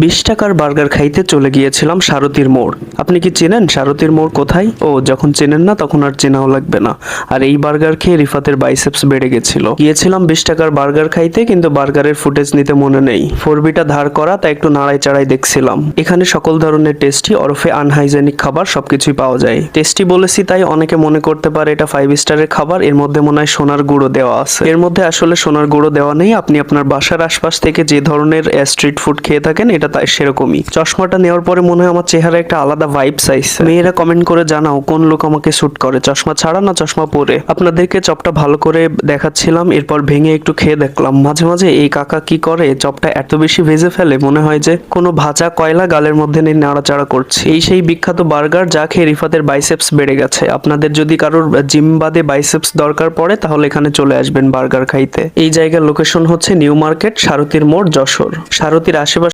20 টাকার বার্গার খাইতে চলে গিয়েছিলাম সারথীর মোড়। আপনি কি চেনেন সারথীর মোড় কোথায়? ও, যখন চেনেন না তখন আর চেনাও লাগবে না। আর এই বার্গার খেয়ে রিফাতের বাইসেপস বেড়ে গেছিল। গিয়েছিলাম 20 টাকার বার্গার খাইতে, কিন্তু বার্গারের ফুটেজ নিতে মনে নেই। 4Bটা ধার করা, তাই একটু নাড়াই চাড়াই দেখছিলাম। এখানে সকল ধরনের টেস্টি ওরফে আনহাইজেনিক খাবার সবকিছুই পাওয়া যায়। টেস্টি বলেছি তাই অনেকে মনে করতে পারে এটা 5 স্টারের খাবার, এর মধ্যে মনে হয় সোনার গুঁড়ো দেওয়া আছে। এর মধ্যে আসলে সোনার গুঁড়ো দেওয়া নেই। আপনি আপনার বাসার আশপাশ থেকে যে ধরনের স্ট্রিট ফুড খেয়ে থাকেন এটা তাই সেরকমই। চশমাটা নেওয়ার পরে মনে হয় আমার চেহারা একটা আলাদা ভাইবস আইছে। মেয়েরা কমেন্ট করে জানাও কোন লোক আমাকে স্যুট করে, চশমা ছাড়া না চশমা পরে। আপনাদেরকে চপটা ভালো করে দেখাচ্ছিলাম, এরপর ভেঙে একটু খেয়ে দেখলাম। মাঝে মাঝে এই কাকা কি করে, চপটা এত বেশি ভেজে ফেলে মনে হয় যে কোনো ভাজা কয়লা গালের মধ্যে নিয়ে নাড়াচাড়া করছে। এই সেই বিখ্যাত বার্গার যা খেয়ে রিফাতের বাইসেপস বেড়ে গেছে। আপনাদের যদি কারোর জিম বাদে বাইসেপস দরকার পড়ে তাহলে এখানে চলে আসবেন বার্গার খাইতে। এই জায়গার লোকেশন হচ্ছে নিউ মার্কেট, সারথীর মোড়, যশোর। সারথীর আশেপাশে